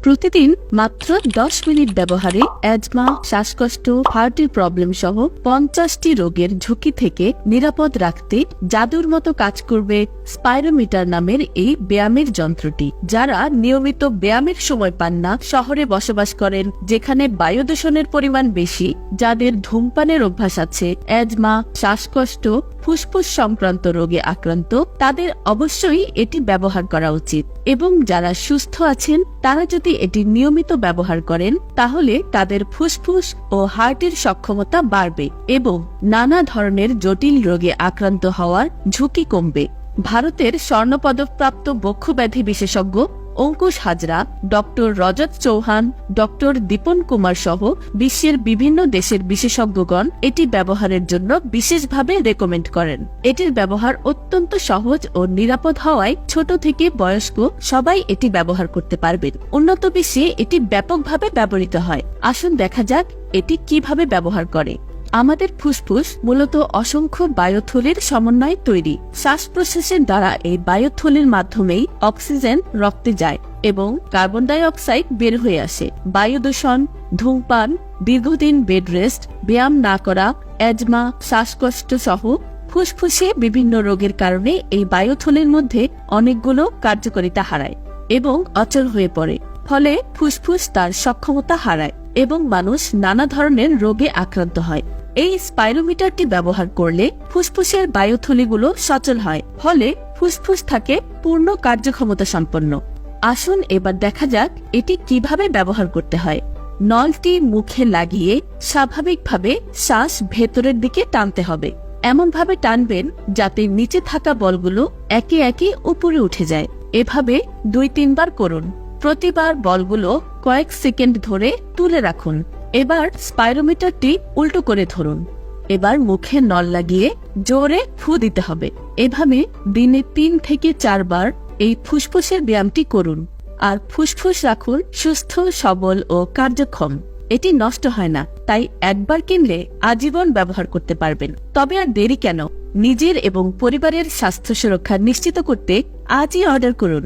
প্রতিদিন মাত্র 10 মিনিট ব্যবহারে অ্যাজমা, শ্বাসকষ্ট, হার্টের প্রবলেম সহ 50টি রোগের ঝুঁকি থেকে নিরাপদ রাখতে জাদুর মতো কাজ করবে স্পাইরোমিটার নামের এই ব্যায়ামের যন্ত্রটি। যারা নিয়মিত ব্যায়ামের সময় পান না, শহরে বসবাস করেন যেখানে বায়ু দূষণের পরিমাণ বেশি, যাদের ধূমপানের অভ্যাস আছে, অ্যাজমা, শ্বাসকষ্ট, ফুসফুস সংক্রান্ত রোগে আক্রান্ত, তাদের অবশ্যই এটি ব্যবহার করা উচিত। এবং যারা সুস্থ আছেন তারা যদি এটি নিয়মিত ব্যবহার করেন তাহলে তাদের ফুসফুস ও হার্টের সক্ষমতা বাড়বে এবং নানা ধরনের জটিল রোগে আক্রান্ত হওয়ার ঝুঁকি কমবে। ভারতের স্বর্ণপদকপ্রাপ্ত বক্ষব্যাধি বিশেষজ্ঞ অঙ্কুশ হাজরা, ডক্টর রজত চৌহান, ডক্টর দীপন কুমার সহ বিশ্বের বিভিন্ন দেশের বিশেষজ্ঞগণ এটি ব্যবহারের জন্য বিশেষভাবে রেকমেন্ড করেন। এটির ব্যবহার অত্যন্ত সহজ ও নিরাপদ হওয়ায় ছোট থেকে বয়স্ক সবাই এটি ব্যবহার করতে পারবেন। উন্নত বিশ্বে এটি ব্যাপকভাবে ব্যবহৃত হয়। আসুন দেখা যাক এটি কিভাবে ব্যবহার করে। আমাদের ফুসফুস মূলত অসংখ্য বায়ুথলির সমন্বয়ে তৈরি। শ্বাস প্রশ্বাসের দ্বারা এই বায়ুথলির মাধ্যমেই অক্সিজেন রক্তে যায় এবং কার্বন ডাই অক্সাইড বের হয়ে আসে। বায়ু দূষণ, ধূমপান, দীর্ঘদিন বেড রেস্ট, ব্যায়াম না করা, অ্যাজমা, শ্বাসকষ্ট সহ ফুসফুসে বিভিন্ন রোগের কারণে এই বায়ুথলির মধ্যে অনেকগুলো কার্যকারিতা হারায় এবং অচল হয়ে পড়ে। ফলে ফুসফুস তার সক্ষমতা হারায় এবং মানুষ নানা ধরনের রোগে আক্রান্ত হয়। এই স্পাইরোমিটারটি ব্যবহার করলে ফুসফুসের বায়ুথলিগুলো সচল হয়, ফলে ফুসফুস থাকে পূর্ণ কার্যক্ষমতা সম্পন্ন। আসুন এবার দেখা যাক এটি কিভাবে ব্যবহার করতে হয়। নলটি মুখে লাগিয়ে স্বাভাবিকভাবে শ্বাস ভেতরের দিকে টানতে হবে। এমনভাবে টানবেন যাতে নিচে থাকা বলগুলো একে একে উপরে উঠে যায়। এভাবে 2-3 বার করুন। প্রতিবার বলগুলো কয়েক সেকেন্ড ধরে তুলে রাখুন। এবার স্পাইরোমিটারটি উল্টো করে ধরুন। এবার মুখে নল লাগিয়ে জোরে ফু দিতে হবে। এভাবে দিনে 3 থেকে 4 বার এই ফুসফুসের ব্যায়ামটি করুন। আর ফুসফুস রাখুন সুস্থ, সবল ও কার্যক্ষম। এটি নষ্ট হয় না, তাই একবার কিনলে আজীবন ব্যবহার করতে পারবেন। তবে আর দেরি কেন? নিজের এবং পরিবারের স্বাস্থ্য সুরক্ষা নিশ্চিত করতে আজই অর্ডার করুন।